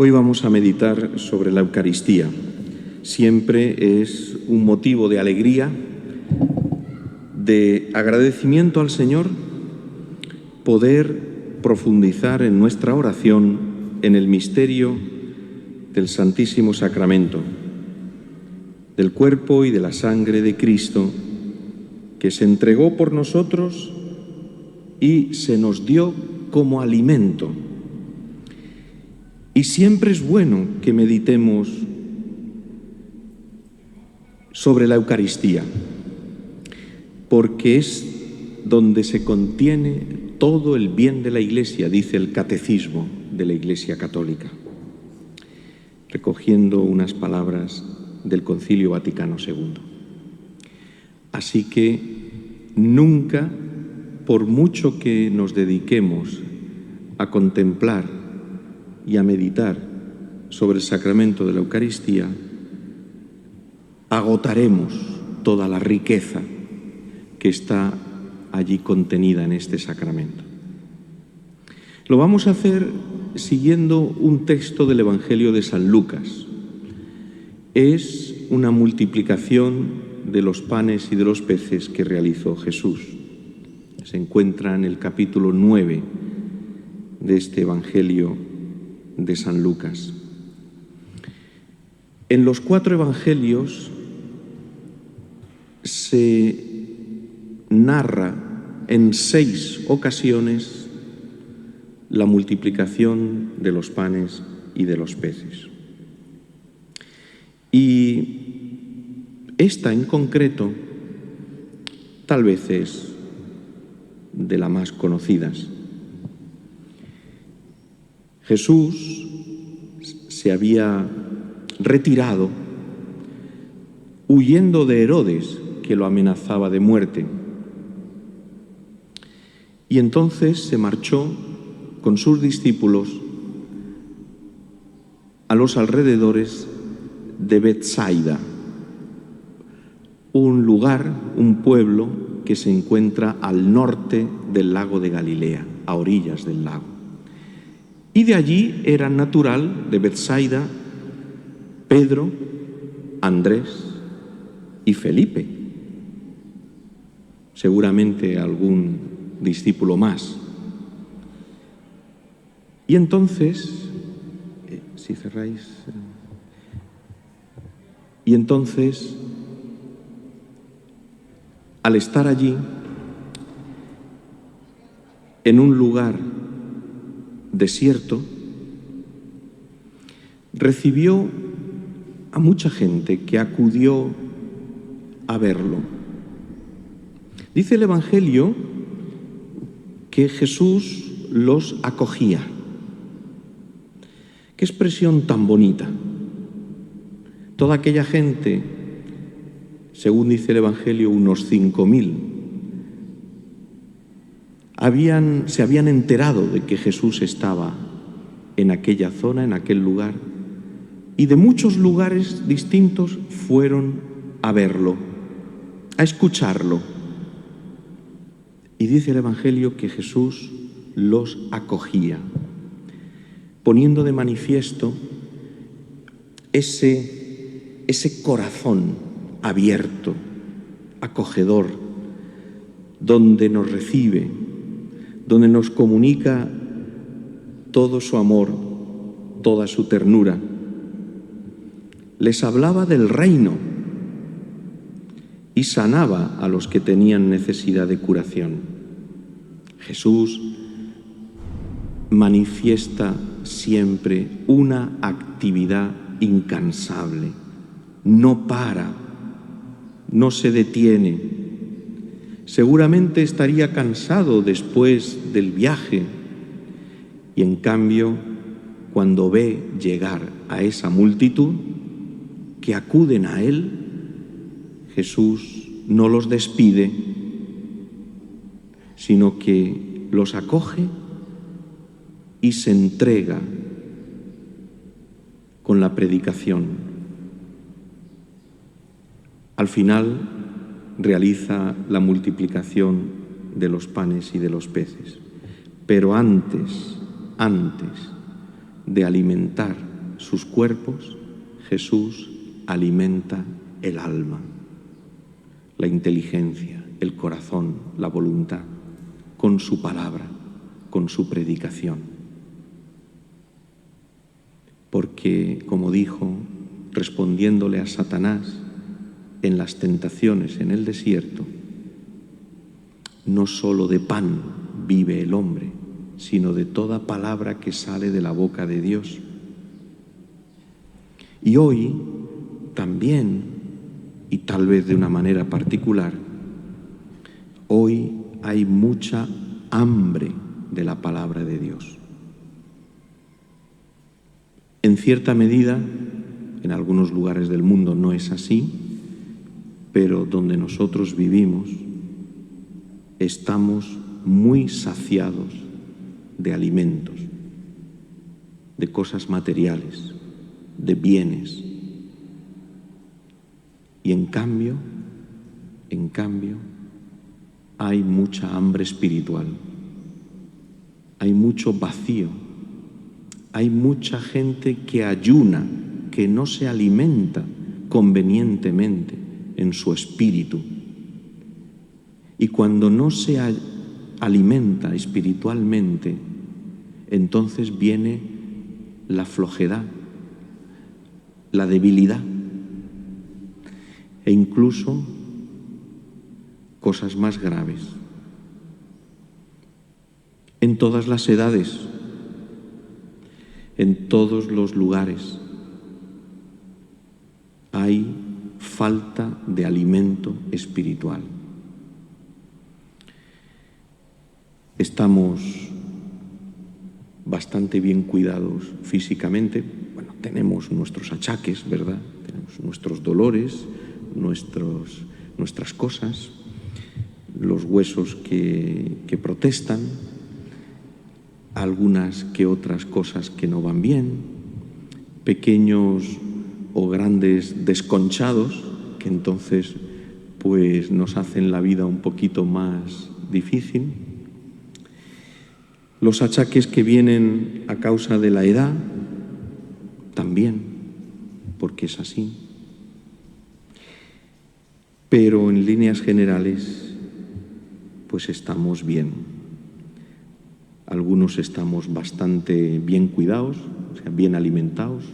Hoy vamos a meditar sobre la Eucaristía. Siempre es un motivo de alegría, de agradecimiento al Señor, poder profundizar en nuestra oración en el misterio del Santísimo Sacramento, del cuerpo y de la sangre de Cristo, que se entregó por nosotros y se nos dio como alimento. Y siempre es bueno que meditemos sobre la Eucaristía, porque es donde se contiene todo el bien de la Iglesia, dice el Catecismo de la Iglesia Católica, recogiendo unas palabras del Concilio Vaticano II. Así que nunca, por mucho que nos dediquemos a contemplar y a meditar sobre el sacramento de la Eucaristía, agotaremos toda la riqueza que está allí contenida en este sacramento. Lo vamos a hacer siguiendo un texto del Evangelio de San Lucas. Es una multiplicación de los panes y de los peces que realizó Jesús. Se encuentra en el capítulo 9 de este Evangelio de San Lucas. En los 4 evangelios se narra en 6 ocasiones la multiplicación de los panes y de los peces. Y esta en concreto tal vez es de las más conocidas. Jesús se había retirado huyendo de Herodes, que lo amenazaba de muerte. Y entonces se marchó con sus discípulos a los alrededores de Betsaida, un lugar, un pueblo que se encuentra al norte del lago de Galilea, a orillas del lago. Y de allí era natural, de Betsaida, Pedro, Andrés y Felipe. Seguramente algún discípulo más. Y entonces, si cerráis... Y entonces, al estar allí, en un lugar desierto, recibió a mucha gente que acudió a verlo. Dice el Evangelio que Jesús los acogía. Qué expresión tan bonita. Toda aquella gente, según dice el Evangelio, unos 5.000, se habían enterado de que Jesús estaba en aquella zona, en aquel lugar, y de muchos lugares distintos fueron a verlo, a escucharlo. Y dice el Evangelio que Jesús los acogía, poniendo de manifiesto ese corazón abierto, acogedor, donde nos recibe, donde nos comunica todo su amor, toda su ternura. Les hablaba del reino y sanaba a los que tenían necesidad de curación. Jesús manifiesta siempre una actividad incansable, no para, no se detiene. Seguramente estaría cansado después del viaje y en cambio, cuando ve llegar a esa multitud que acuden a Él, Jesús no los despide, sino que los acoge y se entrega con la predicación. Al final realiza la multiplicación de los panes y de los peces. Pero antes de alimentar sus cuerpos, Jesús alimenta el alma, la inteligencia, el corazón, la voluntad, con su palabra, con su predicación. Porque, como dijo, respondiéndole a Satanás en las tentaciones en el desierto, no solo de pan vive el hombre, sino de toda palabra que sale de la boca de Dios. Y hoy también, y tal vez de una manera particular, hoy hay mucha hambre de la palabra de Dios. En cierta medida, en algunos lugares del mundo no es así, pero donde nosotros vivimos estamos muy saciados de alimentos, de cosas materiales, de bienes. Y en cambio, hay mucha hambre espiritual, hay mucho vacío, hay mucha gente que ayuna, que no se alimenta convenientemente en su espíritu. Y cuando no se alimenta espiritualmente, entonces viene la flojedad, la debilidad e incluso cosas más graves. En todas las edades, en todos los lugares, hay falta de alimento espiritual. Estamos bastante bien cuidados físicamente. Bueno, tenemos nuestros achaques, ¿verdad? Tenemos nuestros dolores, nuestras cosas, los huesos que protestan, algunas que otras cosas que no van bien, pequeños o grandes desconchados que entonces pues nos hacen la vida un poquito más difícil. Los achaques que vienen a causa de la edad, también, porque es así. Pero en líneas generales, pues estamos bien. Algunos estamos bastante bien cuidados, o sea, bien alimentados,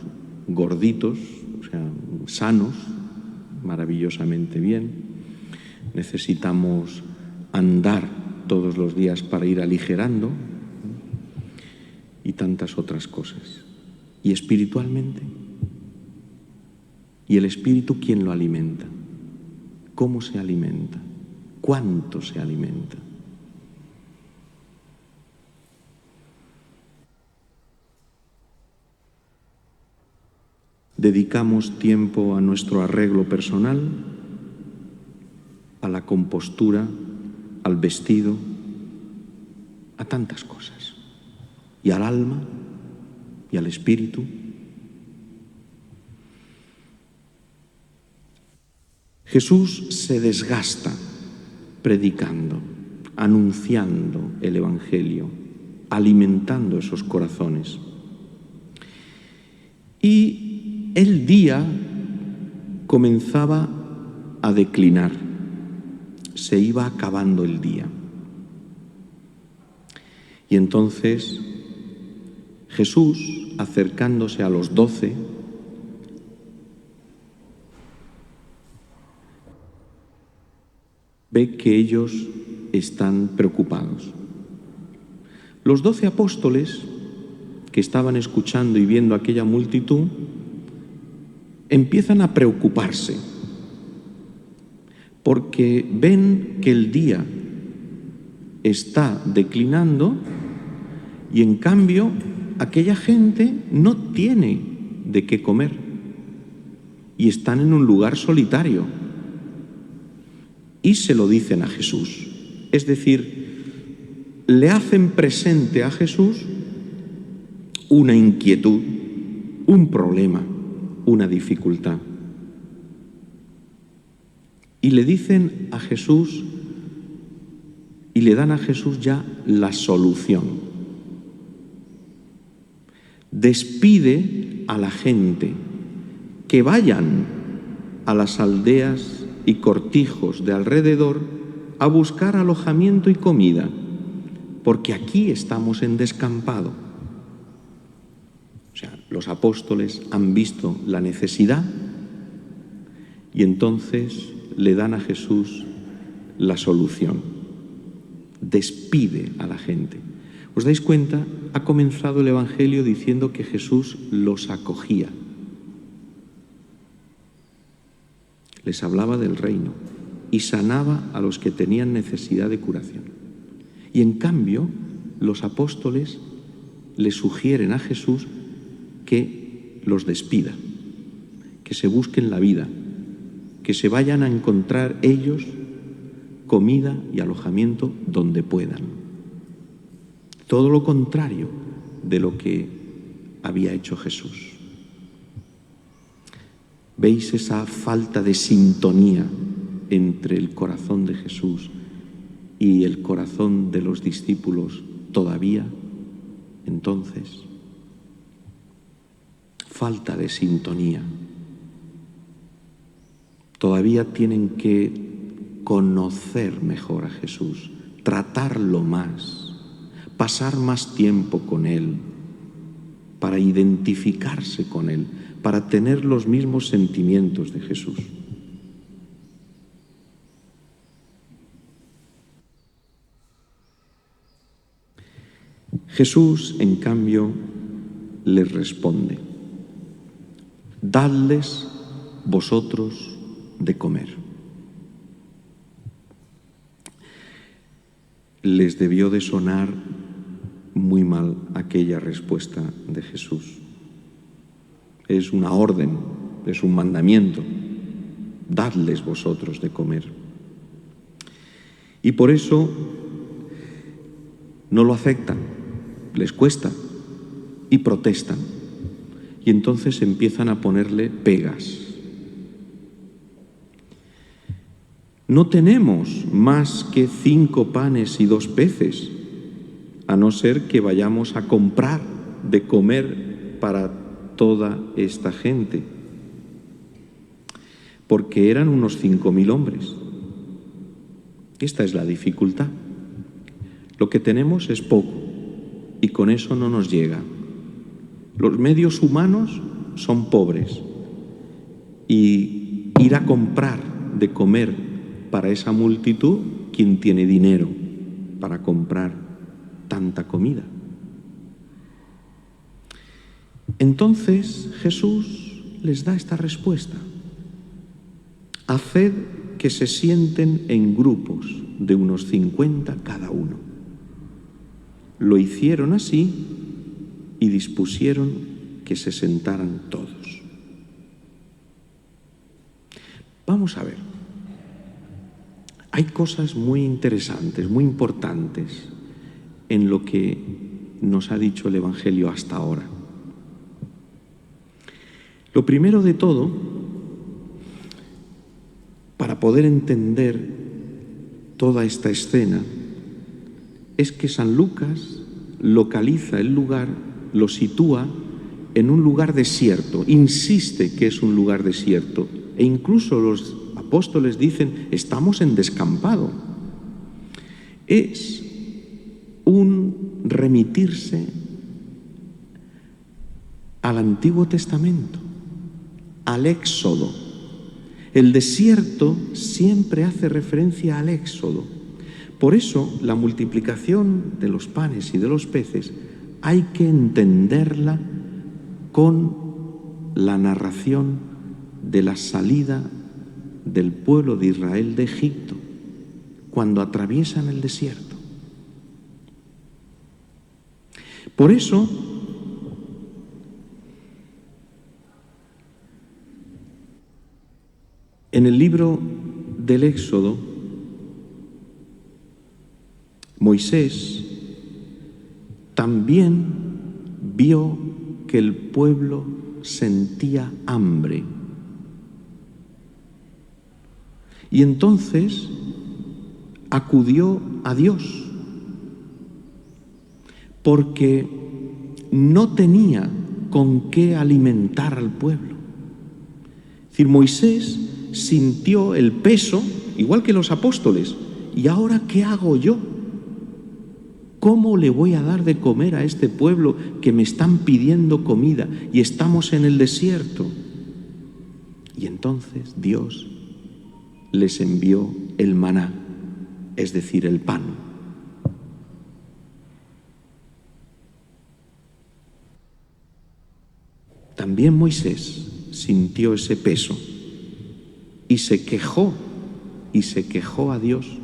gorditos, o sea, sanos, maravillosamente bien. Necesitamos andar todos los días para ir aligerando y tantas otras cosas. ¿Y espiritualmente? ¿Y el espíritu quién lo alimenta? ¿Cómo se alimenta? ¿Cuánto se alimenta? Dedicamos tiempo a nuestro arreglo personal, a la compostura, al vestido, a tantas cosas. Y al alma y al espíritu. Jesús se desgasta predicando, anunciando el Evangelio, alimentando esos corazones. Y el día comenzaba a declinar, se iba acabando el día. Y entonces Jesús, acercándose a los 12, ve que ellos están preocupados. Los 12 apóstoles que estaban escuchando y viendo aquella multitud empiezan a preocuparse porque ven que el día está declinando y en cambio aquella gente no tiene de qué comer y están en un lugar solitario. Y se lo dicen a Jesús. Es decir, le hacen presente a Jesús una inquietud, un problema, una dificultad. Y le dicen a Jesús y le dan a Jesús ya la solución. Despide a la gente que vayan a las aldeas y cortijos de alrededor a buscar alojamiento y comida, porque aquí estamos en descampado. O sea, los apóstoles han visto la necesidad y entonces le dan a Jesús la solución. Despide a la gente. ¿Os dais cuenta? Ha comenzado el Evangelio diciendo que Jesús los acogía. Les hablaba del reino y sanaba a los que tenían necesidad de curación. Y en cambio, los apóstoles le sugieren a Jesús que los despida, que se busquen la vida, que se vayan a encontrar ellos comida y alojamiento donde puedan. Todo lo contrario de lo que había hecho Jesús. ¿Veis esa falta de sintonía entre el corazón de Jesús y el corazón de los discípulos todavía? Entonces, falta de sintonía. Todavía tienen que conocer mejor a Jesús, tratarlo más, pasar más tiempo con Él, para identificarse con Él, para tener los mismos sentimientos de Jesús. Jesús, en cambio, les responde: dadles vosotros de comer. Les debió de sonar muy mal aquella respuesta de Jesús. Es una orden, es un mandamiento. Dadles vosotros de comer. Y por eso no lo aceptan, les cuesta y protestan. Y entonces empiezan a ponerle pegas. No tenemos más que 5 panes y 2 peces, a no ser que vayamos a comprar de comer para toda esta gente, porque eran unos 5.000 hombres. Esta es la dificultad. Lo que tenemos es poco y con eso no nos llega. Los medios humanos son pobres y ir a comprar de comer para esa multitud, ¿quién tiene dinero para comprar tanta comida? Entonces Jesús les da esta respuesta: haced que se sienten en grupos de unos 50 cada uno. Lo hicieron así y dispusieron que se sentaran todos. Vamos a ver. Hay cosas muy interesantes, muy importantes en lo que nos ha dicho el Evangelio hasta ahora. Lo primero de todo, para poder entender toda esta escena, es que San Lucas localiza el lugar, lo sitúa en un lugar desierto, insiste que es un lugar desierto, e incluso los apóstoles dicen: estamos en descampado. Es un remitirse al Antiguo Testamento, al Éxodo. El desierto siempre hace referencia al Éxodo. Por eso la multiplicación de los panes y de los peces hay que entenderla con la narración de la salida del pueblo de Israel de Egipto, cuando atraviesan el desierto. Por eso, en el libro del Éxodo, Moisés también vio que el pueblo sentía hambre. Y entonces acudió a Dios, porque no tenía con qué alimentar al pueblo. Es decir, Moisés sintió el peso, igual que los apóstoles. ¿Y ahora qué hago yo? ¿Cómo le voy a dar de comer a este pueblo que me están pidiendo comida y estamos en el desierto? Y entonces Dios les envió el maná, es decir, el pan. También Moisés sintió ese peso y se quejó a Dios.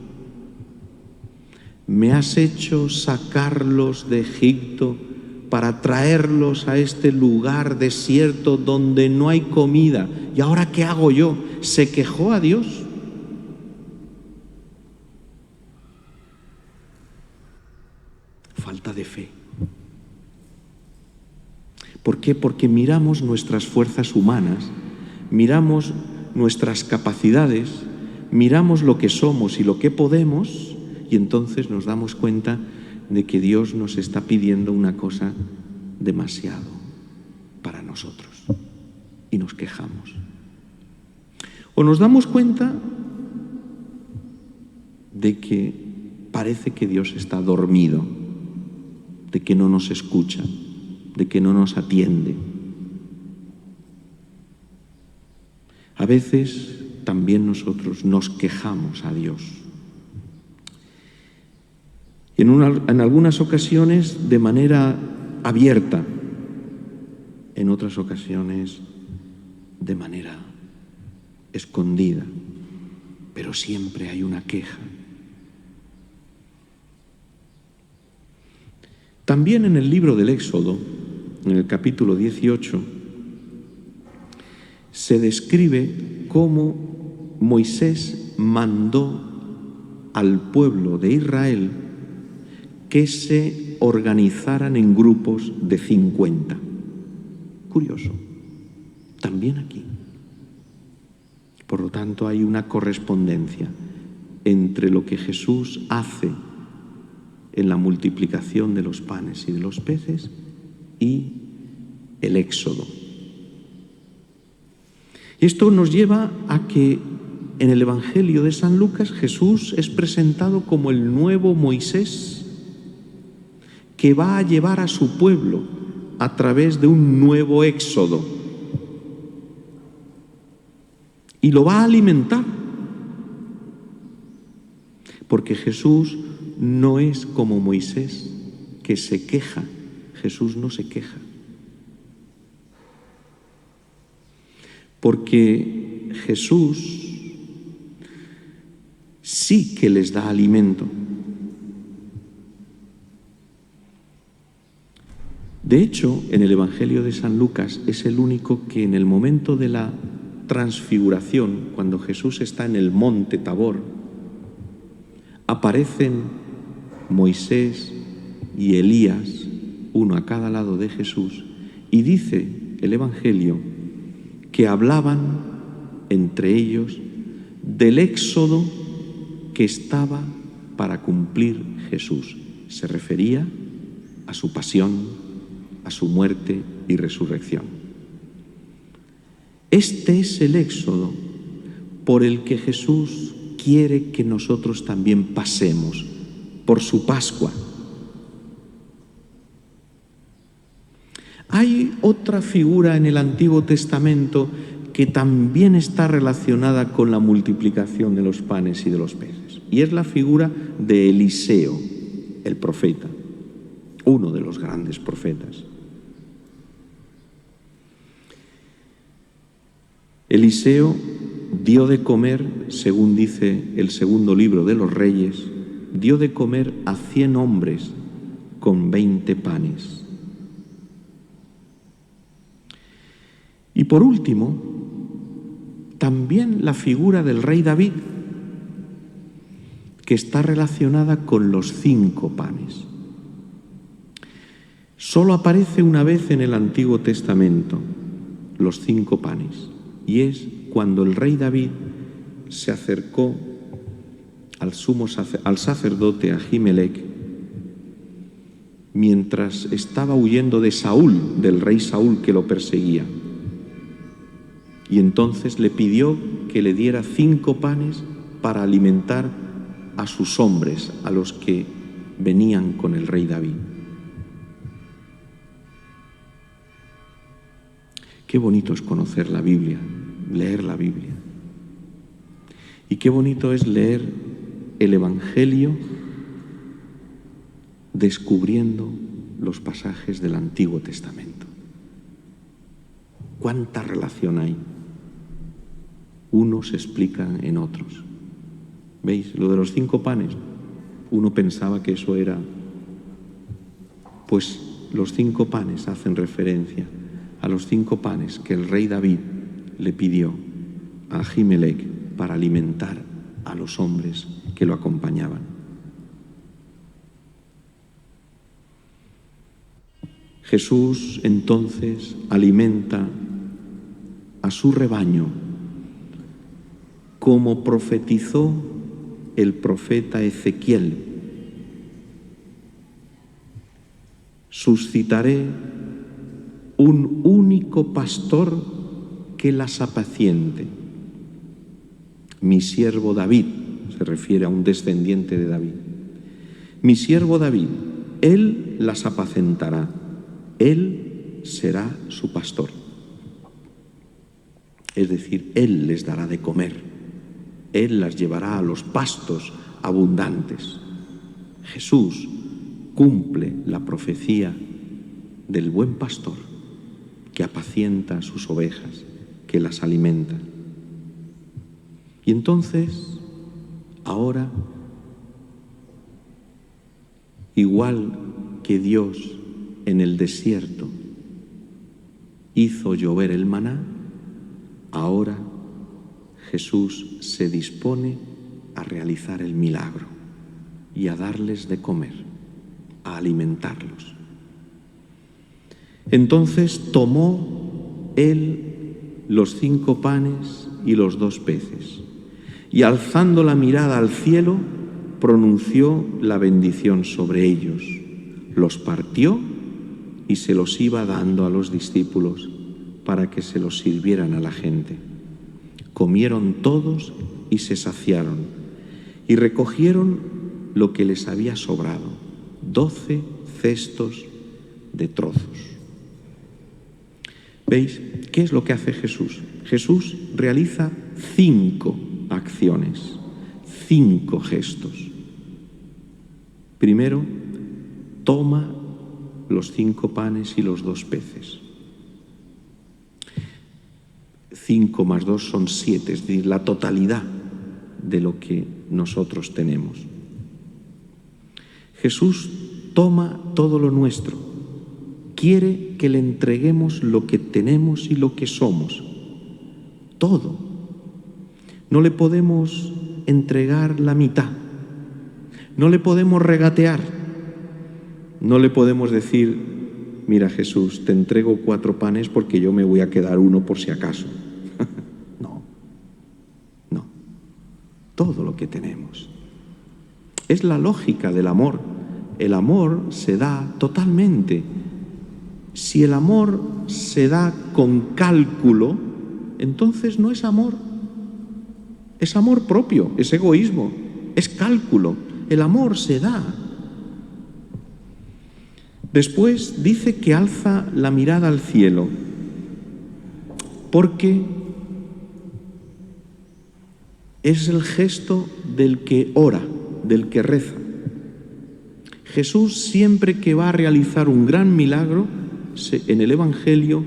Me has hecho sacarlos de Egipto para traerlos a este lugar desierto donde no hay comida. ¿Y ahora qué hago yo? Se quejó a Dios. Falta de fe. ¿Por qué? Porque miramos nuestras fuerzas humanas, miramos nuestras capacidades, miramos lo que somos y lo que podemos, y entonces nos damos cuenta de que Dios nos está pidiendo una cosa demasiado para nosotros y nos quejamos. O nos damos cuenta de que parece que Dios está dormido, de que no nos escucha, de que no nos atiende. A veces también nosotros nos quejamos a Dios. Y en algunas ocasiones de manera abierta, en otras ocasiones de manera escondida, pero siempre hay una queja. También en el libro del Éxodo, en el capítulo 18, se describe cómo Moisés mandó al pueblo de Israel que se organizaran en grupos de 50. Curioso, también aquí. Por lo tanto, hay una correspondencia entre lo que Jesús hace en la multiplicación de los panes y de los peces y el Éxodo. Y esto nos lleva a que en el Evangelio de San Lucas Jesús es presentado como el nuevo Moisés que va a llevar a su pueblo a través de un nuevo Éxodo y lo va a alimentar, porque Jesús no es como Moisés, que se queja. Jesús no se queja. Porque Jesús sí que les da alimento. De hecho, en el Evangelio de San Lucas es el único que en el momento de la transfiguración, cuando Jesús está en el monte Tabor, aparecen Moisés y Elías, uno a cada lado de Jesús, y dice el Evangelio que hablaban entre ellos del éxodo que estaba para cumplir Jesús. Se refería a su pasión, a su muerte y resurrección. Este es el éxodo por el que Jesús quiere que nosotros también pasemos, por su Pascua. Hay otra figura en el Antiguo Testamento que también está relacionada con la multiplicación de los panes y de los peces, y es la figura de Eliseo, el profeta, uno de los grandes profetas. Eliseo dio de comer, según dice el segundo libro de los Reyes, dio de comer a 100 hombres con 20 panes. Y por último, también la figura del rey David, que está relacionada con los 5 panes. Solo aparece una vez en el Antiguo Testamento los 5 panes, y es cuando el rey David se acercó al sacerdote Ahimelech mientras estaba huyendo de Saúl, del rey Saúl que lo perseguía. Y entonces le pidió que le diera 5 panes para alimentar a sus hombres, a los que venían con el rey David. Qué bonito es conocer la Biblia, leer la Biblia. Y qué bonito es leer el Evangelio descubriendo los pasajes del Antiguo Testamento. ¿Cuánta relación hay? Unos explican en otros. ¿Veis? Lo de los 5 panes. Uno pensaba que eso era... Pues los 5 panes hacen referencia a los 5 panes que el rey David le pidió a Ahimelech para alimentar a los hombres que lo acompañaban. Jesús entonces alimenta a su rebaño como profetizó el profeta Ezequiel. Suscitaré un único pastor que las apaciente. Mi siervo David, se refiere a un descendiente de David. Mi siervo David, él las apacentará, él será su pastor. Es decir, él les dará de comer, él las llevará a los pastos abundantes. Jesús cumple la profecía del buen pastor que apacienta a sus ovejas, que las alimenta. Y entonces, ahora, igual que Dios en el desierto hizo llover el maná, ahora Jesús se dispone a realizar el milagro y a darles de comer, a alimentarlos. Entonces tomó él los 5 panes y los 2 peces, y alzando la mirada al cielo, pronunció la bendición sobre ellos, los partió y se los iba dando a los discípulos para que se los sirvieran a la gente. Comieron todos y se saciaron, y recogieron lo que les había sobrado, 12 cestos de trozos. ¿Veis? ¿Qué es lo que hace Jesús? Jesús realiza 5 acciones, 5 gestos. Primero, toma los 5 panes y los 2 peces. 5 más 2 son 7, es decir, la totalidad de lo que nosotros tenemos. Jesús toma todo lo nuestro, quiere que le entreguemos lo que tenemos y lo que somos, todo. No le podemos entregar la mitad, no le podemos regatear, no le podemos decir, mira Jesús, te entrego 4 panes porque yo me voy a quedar 1 por si acaso. No, todo lo que tenemos. Es la lógica del amor. El amor se da totalmente. Si el amor se da con cálculo, entonces no es amor. Es amor propio, es egoísmo, es cálculo. El amor se da. Después dice que alza la mirada al cielo, porque es el gesto del que ora, del que reza. Jesús, siempre que va a realizar un gran milagro, en el Evangelio,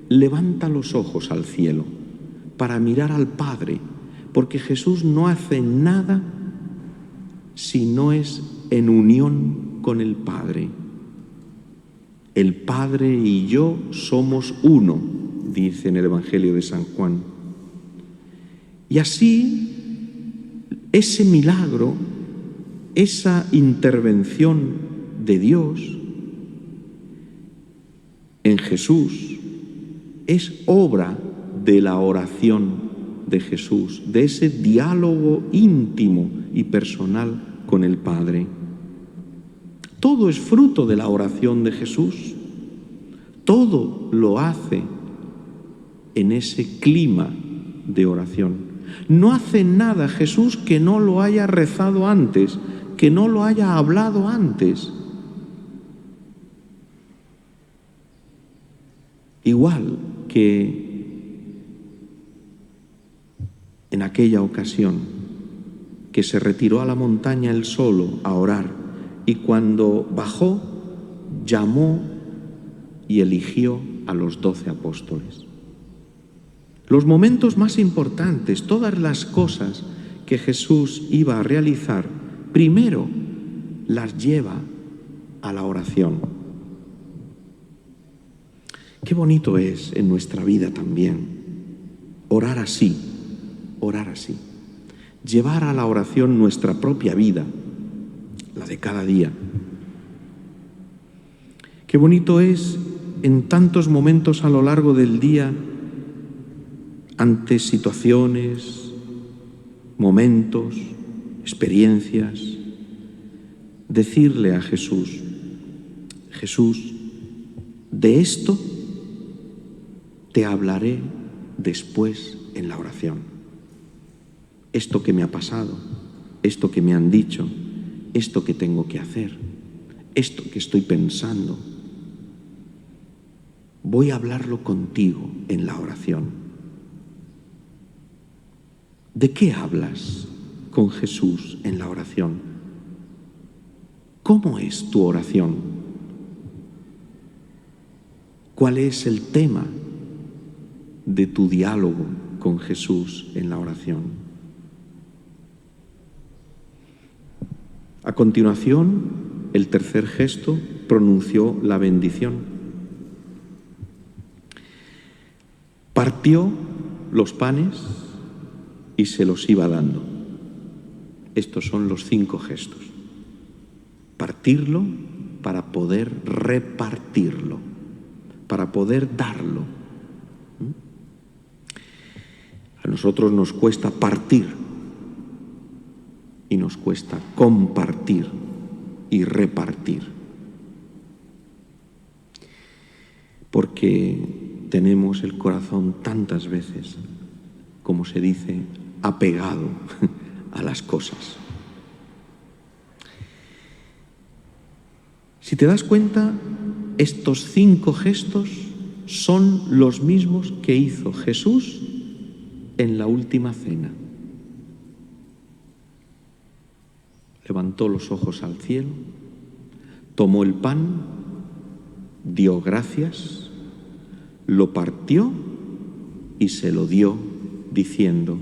levanta los ojos al cielo para mirar al Padre, porque Jesús no hace nada si no es en unión con el Padre. El Padre y yo somos uno, dice en el Evangelio de San Juan. Y así, ese milagro, esa intervención de Dios en Jesús es obra de la oración de Jesús, de ese diálogo íntimo y personal con el Padre. Todo es fruto de la oración de Jesús. Todo lo hace en ese clima de oración. No hace nada Jesús que no lo haya rezado antes, que no lo haya hablado antes. Igual que en aquella ocasión que se retiró a la montaña él solo a orar, y cuando bajó, llamó y eligió a los 12 apóstoles. Los momentos más importantes, todas las cosas que Jesús iba a realizar, primero las lleva a la oración. Qué bonito es en nuestra vida también orar así, llevar a la oración nuestra propia vida, la de cada día. Qué bonito es en tantos momentos a lo largo del día, ante situaciones, momentos, experiencias, decirle a Jesús: Jesús, de esto te hablaré después en la oración. Esto que me ha pasado, esto que me han dicho, esto que tengo que hacer, esto que estoy pensando, voy a hablarlo contigo en la oración. ¿De qué hablas con Jesús en la oración? ¿Cómo es tu oración? ¿Cuál es el tema de tu diálogo con Jesús en la oración? A continuación, el tercer gesto, pronunció la bendición. Partió los panes y se los iba dando. Estos son los 5 gestos. Partirlo para poder repartirlo, para poder darlo. A nosotros nos cuesta partir y nos cuesta compartir y repartir, porque tenemos el corazón tantas veces, como se dice, apegado a las cosas. Si te das cuenta, estos 5 gestos son los mismos que hizo Jesús en la última cena. Levantó los ojos al cielo, tomó el pan, dio gracias, lo partió y se lo dio, diciendo: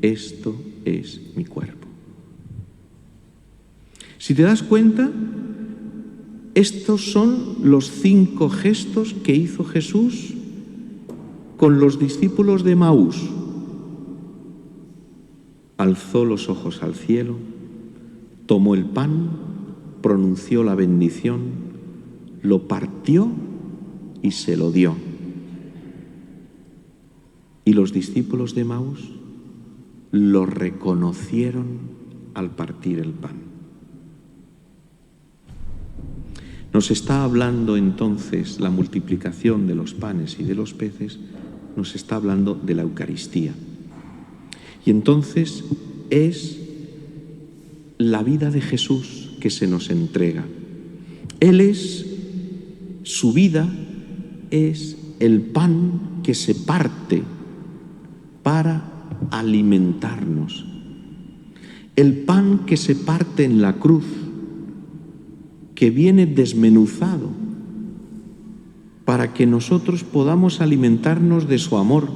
esto es mi cuerpo. Si te das cuenta, estos son los 5 gestos que hizo Jesús con los discípulos de Emaús. Alzó los ojos al cielo, tomó el pan, pronunció la bendición, lo partió y se lo dio. Y los discípulos de Emaús lo reconocieron al partir el pan. Nos está hablando entonces la multiplicación de los panes y de los peces, nos está hablando de la Eucaristía. Y entonces es la vida de Jesús que se nos entrega. Él es, su vida es el pan que se parte para alimentarnos. El pan que se parte en la cruz, que viene desmenuzado para que nosotros podamos alimentarnos de su amor.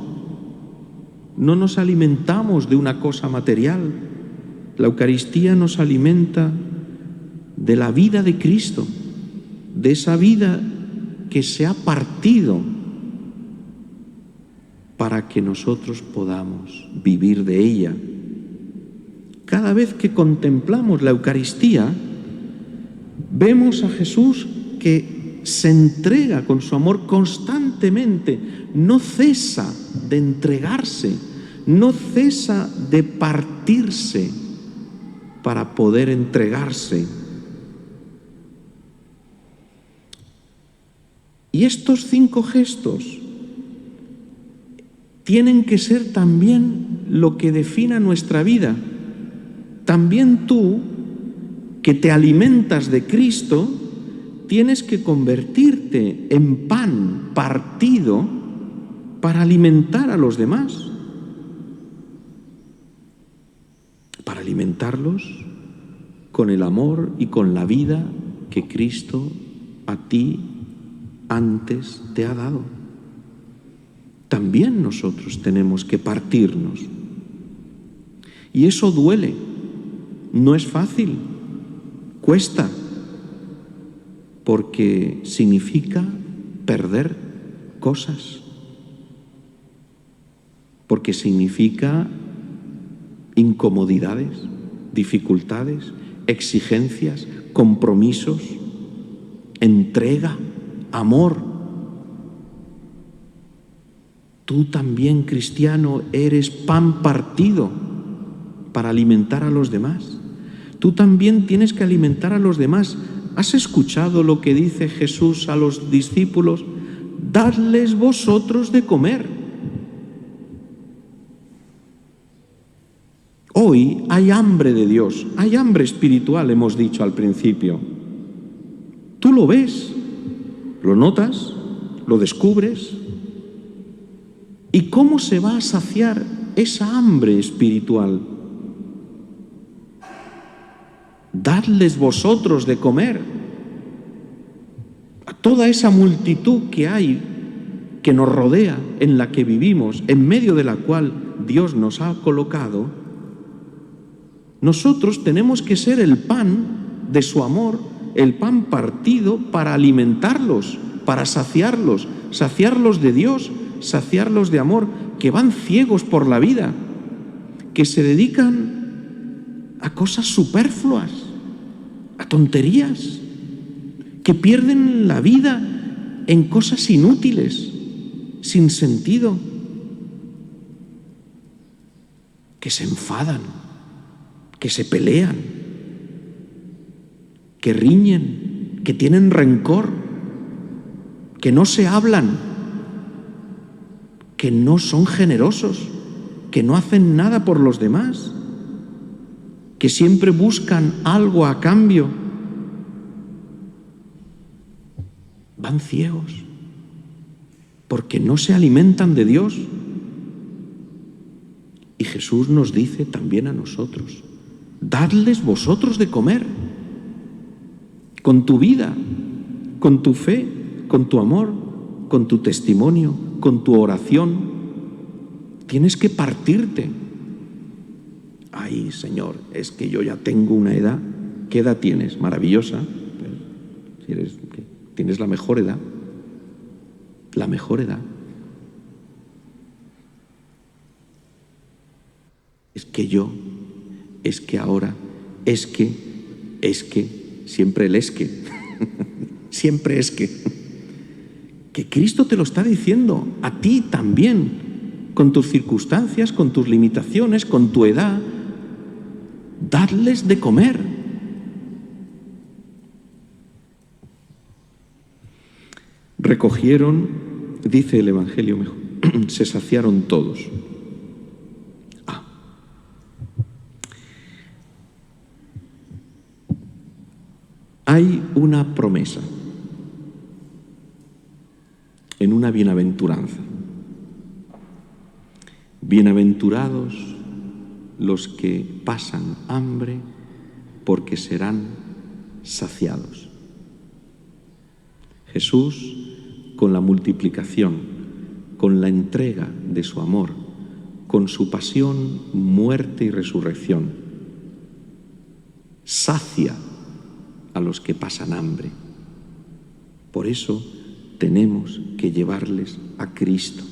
No nos alimentamos de una cosa material. La Eucaristía nos alimenta de la vida de Cristo, de esa vida que se ha partido para que nosotros podamos vivir de ella. Cada vez que contemplamos la Eucaristía, vemos a Jesús que se entrega con su amor constantemente, no cesa de entregarse, no cesa de partirse para poder entregarse. Y estos 5 gestos tienen que ser también lo que defina nuestra vida. También tú, que te alimentas de Cristo, tienes que convertirte en pan partido para alimentar a los demás. Para alimentarlos con el amor y con la vida que Cristo a ti antes te ha dado. También nosotros tenemos que partirnos. Y eso duele, no es fácil, cuesta, porque significa perder cosas, porque significa incomodidades, dificultades, exigencias, compromisos, entrega, amor. Tú también, cristiano, eres pan partido para alimentar a los demás. Tú también tienes que alimentar a los demás. ¿Has escuchado lo que dice Jesús a los discípulos? Dadles vosotros de comer. Hoy hay hambre de Dios, hay hambre espiritual, hemos dicho al principio. Tú lo ves, lo notas, lo descubres. ¿Y cómo se va a saciar esa hambre espiritual? Dadles vosotros de comer a toda esa multitud que hay, que nos rodea, en la que vivimos, en medio de la cual Dios nos ha colocado. Nosotros tenemos que ser el pan de su amor, el pan partido para alimentarlos, para saciarlos de Dios, saciarlos de amor, que van ciegos por la vida, que se dedican a cosas superfluas, a tonterías, que pierden la vida en cosas inútiles, sin sentido, que se enfadan, que se pelean, que riñen, que tienen rencor, que no se hablan, que no son generosos, que no hacen nada por los demás, que siempre buscan algo a cambio. Van ciegos porque no se alimentan de Dios. Y Jesús nos dice también a nosotros: dadles vosotros de comer, con tu vida, con tu fe, con tu amor, con tu testimonio, con tu oración. Tienes que partirte. Ay, Señor, es que yo ya tengo una edad. ¿Qué edad tienes? Maravillosa. Tienes la mejor edad. La mejor edad. Es que yo, es que ahora, es que, siempre el es que, siempre es que Cristo te lo está diciendo a ti también, con tus circunstancias, con tus limitaciones, con tu edad. Dadles de comer. Recogieron, dice el Evangelio mejor, se saciaron todos. Hay una promesa en una bienaventuranza. Bienaventurados los que pasan hambre, porque serán saciados. Jesús, con la multiplicación, con la entrega de su amor, con su pasión, muerte y resurrección, sacia a los que pasan hambre. Por eso tenemos que llevarles a Cristo,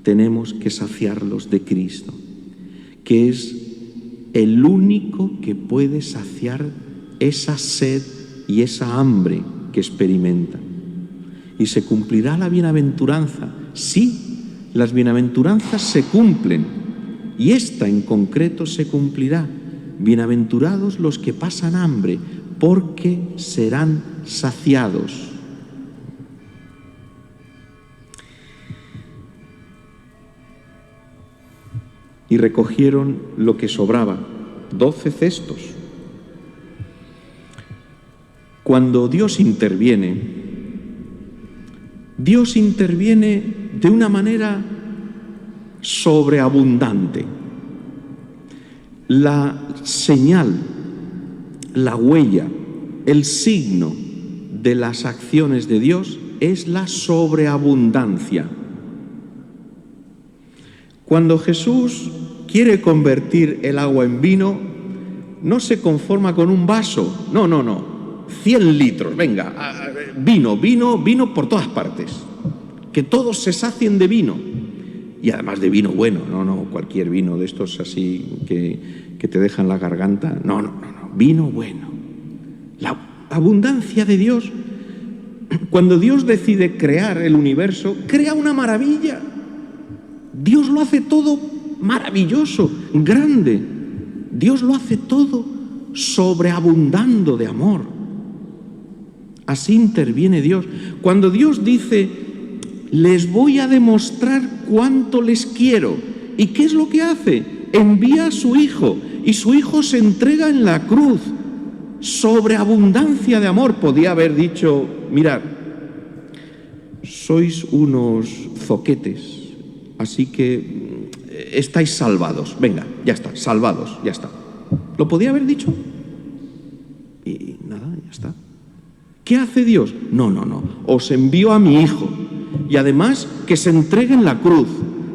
tenemos que saciarlos de Cristo, que es el único que puede saciar esa sed y esa hambre que experimentan. Y se cumplirá la bienaventuranza. Sí, las bienaventuranzas se cumplen, y esta en concreto se cumplirá. Bienaventurados los que pasan hambre, porque serán saciados. y recogieron lo que sobraba, 12 cestos. Cuando Dios interviene de una manera sobreabundante. La señal, la huella, el signo de las acciones de Dios es la sobreabundancia. Cuando Jesús quiere convertir el agua en vino, no se conforma con un vaso, no, 100 litros, venga, vino por todas partes, que todos se sacien de vino, y además de vino bueno, no cualquier vino de estos así que te dejan la garganta, no, vino bueno. La abundancia de Dios, cuando Dios decide crear el universo, crea una maravilla. Dios lo hace todo maravilloso, grande. Dios lo hace todo sobreabundando de amor. Así interviene Dios. Cuando Dios dice, les voy a demostrar cuánto les quiero. ¿Y qué es lo que hace? Envía a su Hijo, y su Hijo se entrega en la cruz. Sobreabundancia de amor. Podía haber dicho, mirad, sois unos zoquetes, así que estáis salvados. Venga, ya está, salvados, ya está. ¿Lo podía haber dicho? Y nada, ya está. ¿Qué hace Dios? No. Os envío a mi Hijo, y además que se entregue en la cruz,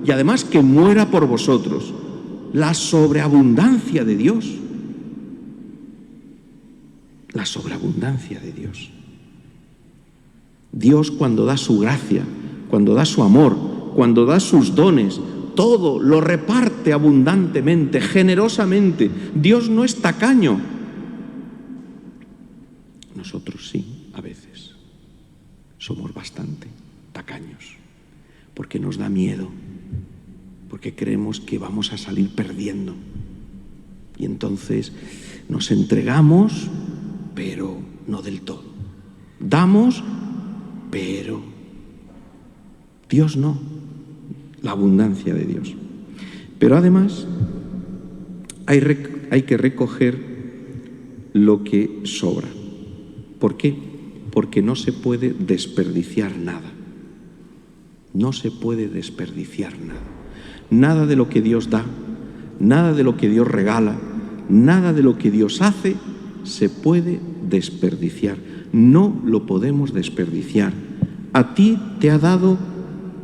y además que muera por vosotros. La sobreabundancia de Dios. La sobreabundancia de Dios. Dios, cuando da su gracia, cuando da su amor, cuando da sus dones, todo lo reparte abundantemente, generosamente. Dios no es tacaño. Nosotros sí, a veces. Somos bastante tacaños, porque nos da miedo, porque creemos que vamos a salir perdiendo. Y entonces nos entregamos, pero no del todo. Damos, pero Dios no. La abundancia de Dios. Pero además hay que recoger lo que sobra. ¿Por qué? Porque no se puede desperdiciar nada. No se puede desperdiciar nada. Nada de lo que Dios da, nada de lo que Dios regala, nada de lo que Dios hace se puede desperdiciar. No lo podemos desperdiciar. A ti te ha dado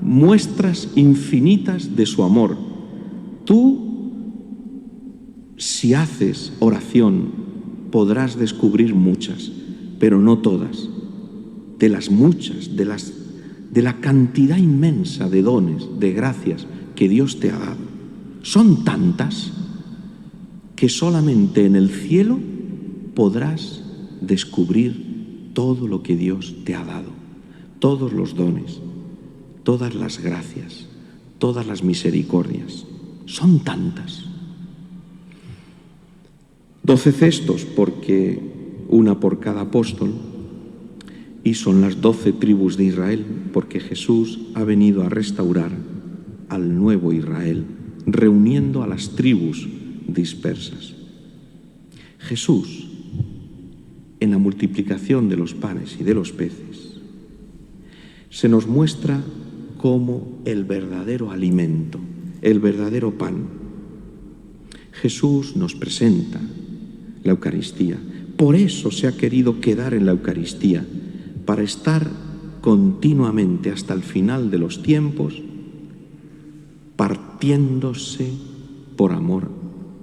muestras infinitas de su amor. Tú, si haces oración, podrás descubrir muchas, pero no todas. De las muchas, de la cantidad inmensa de dones, de gracias que Dios te ha dado. Son tantas que solamente en el cielo podrás descubrir todo lo que Dios te ha dado, todos los dones, todas las gracias, todas las misericordias. Son tantas. 12 cestos, porque una por cada apóstol, y son las 12 tribus de Israel, porque Jesús ha venido a restaurar al nuevo Israel, reuniendo a las tribus dispersas. Jesús, en la multiplicación de los panes y de los peces, se nos muestra como el verdadero alimento, el verdadero pan. Jesús nos presenta la Eucaristía. Por eso se ha querido quedar en la Eucaristía, para estar continuamente hasta el final de los tiempos, partiéndose por amor,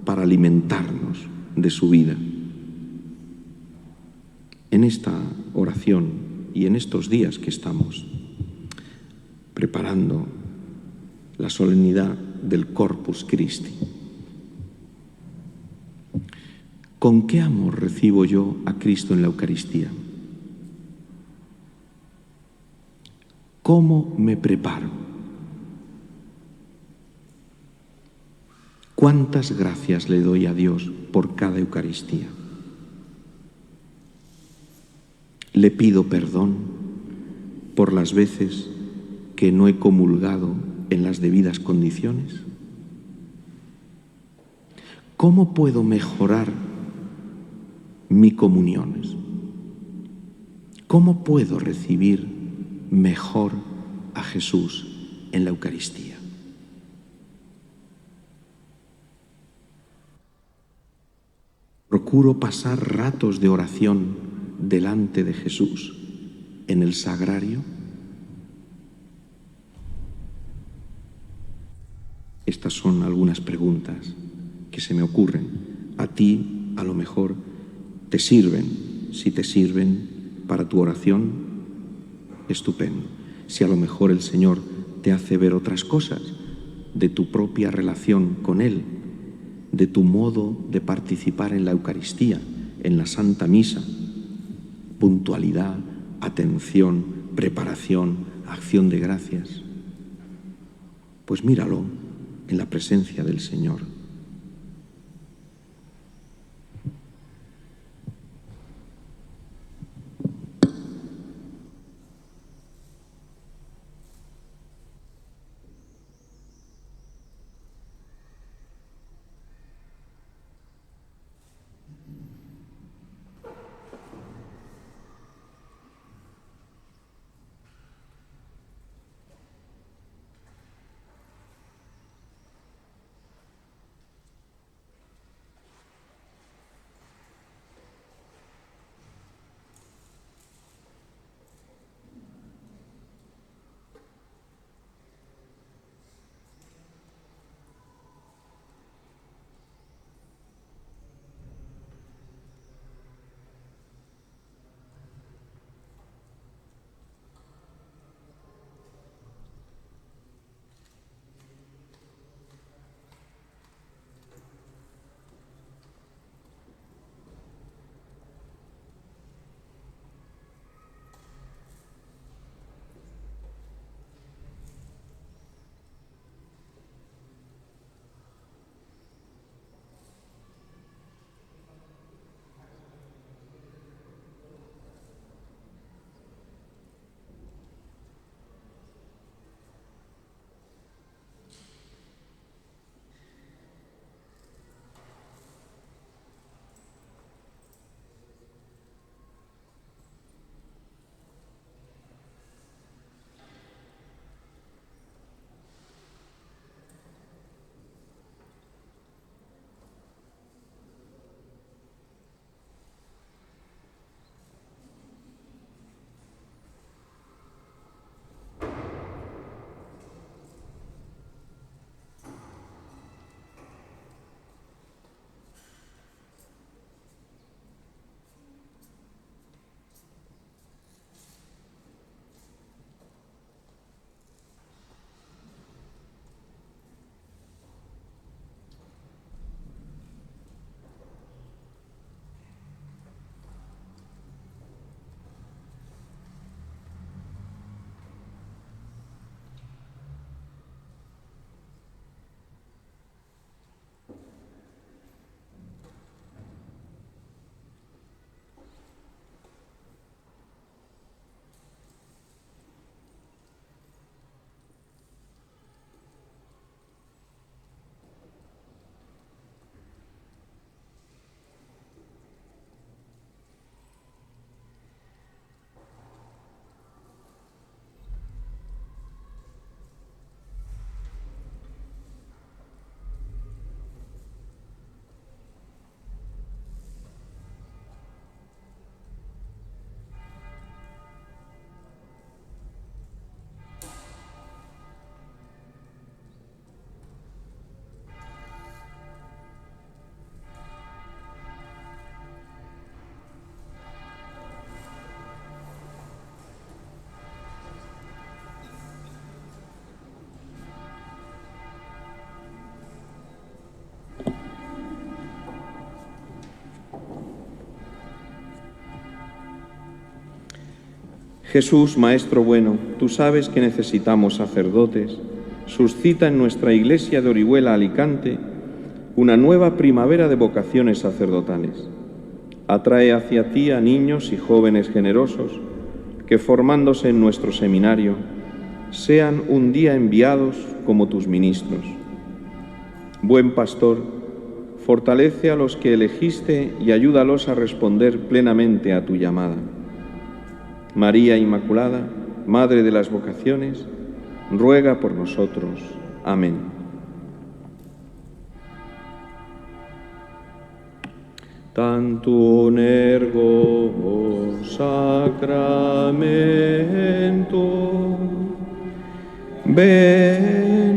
para alimentarnos de su vida. En esta oración y en estos días que estamos preparando la solemnidad del Corpus Christi, ¿con qué amor recibo yo a Cristo en la Eucaristía? ¿Cómo me preparo? ¿Cuántas gracias le doy a Dios por cada Eucaristía? ¿Le pido perdón por las veces que no he comulgado en las debidas condiciones? ¿Cómo puedo mejorar mi comuniones? ¿Cómo puedo recibir mejor a Jesús en la Eucaristía? Procuro pasar ratos de oración delante de Jesús en el sagrario. Estas son algunas preguntas que se me ocurren. A ti, a lo mejor, te sirven. Si te sirven para tu oración, estupendo. Si a lo mejor el Señor te hace ver otras cosas de tu propia relación con Él, de tu modo de participar en la Eucaristía, en la Santa Misa, puntualidad, atención, preparación, acción de gracias, pues míralo en la presencia del Señor. Jesús, Maestro bueno, tú sabes que necesitamos sacerdotes. Suscita en nuestra iglesia de Orihuela, Alicante, una nueva primavera de vocaciones sacerdotales. Atrae hacia ti a niños y jóvenes generosos que, formándose en nuestro seminario, sean un día enviados como tus ministros. Buen pastor, fortalece a los que elegiste y ayúdalos a responder plenamente a tu llamada. María Inmaculada, Madre de las vocaciones, ruega por nosotros. Amén. Tantum ergo sacramento veneremus.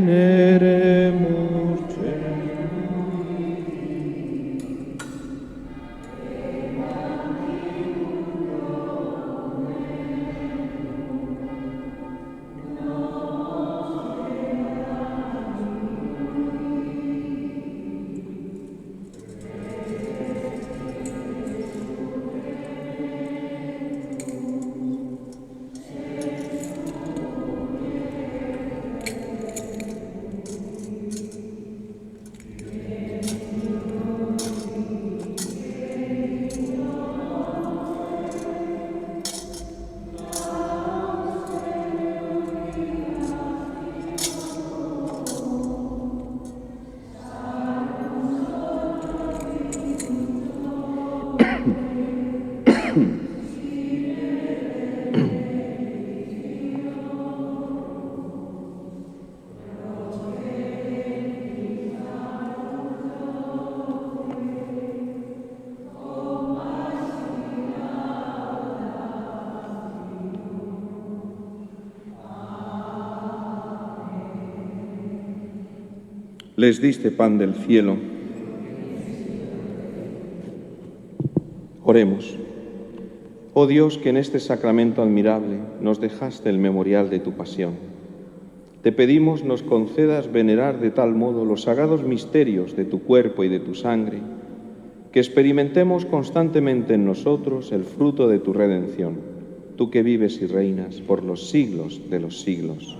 Les diste pan del cielo. Oremos. Oh Dios, que en este sacramento admirable nos dejaste el memorial de tu pasión. Te pedimos nos concedas venerar de tal modo los sagrados misterios de tu cuerpo y de tu sangre, que experimentemos constantemente en nosotros el fruto de tu redención, tú que vives y reinas por los siglos de los siglos.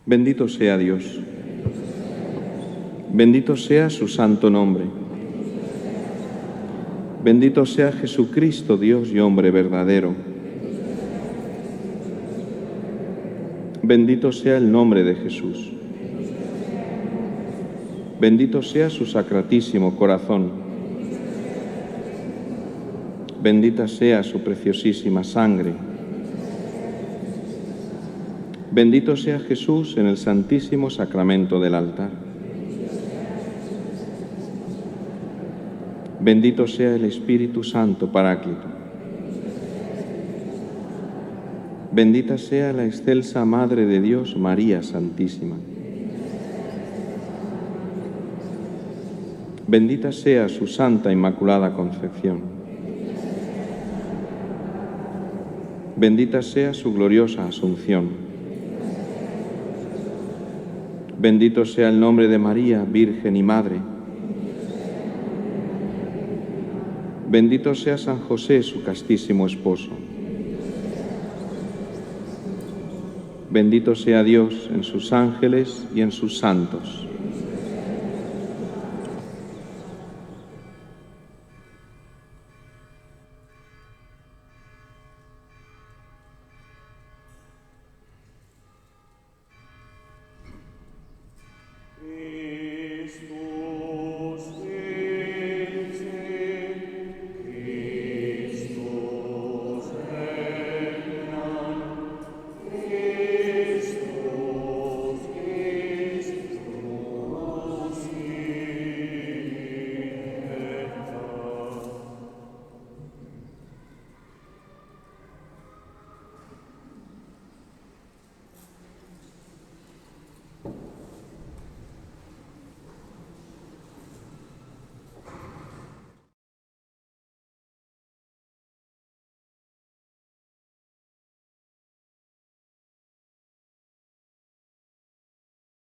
Bendito sea Dios. Bendito sea su santo nombre. Bendito sea Jesucristo, Dios y hombre verdadero. Bendito sea el nombre de Jesús. Bendito sea su sacratísimo corazón. Bendita sea su preciosísima sangre. Bendito sea Jesús en el santísimo sacramento del altar. Bendito sea el Espíritu Santo Paráclito. Bendita sea la excelsa Madre de Dios, María Santísima. Bendita sea su Santa Inmaculada Concepción. Bendita sea su gloriosa Asunción. Bendito sea el nombre de María, Virgen y Madre. Bendito sea San José, su castísimo esposo. Bendito sea Dios en sus ángeles y en sus santos.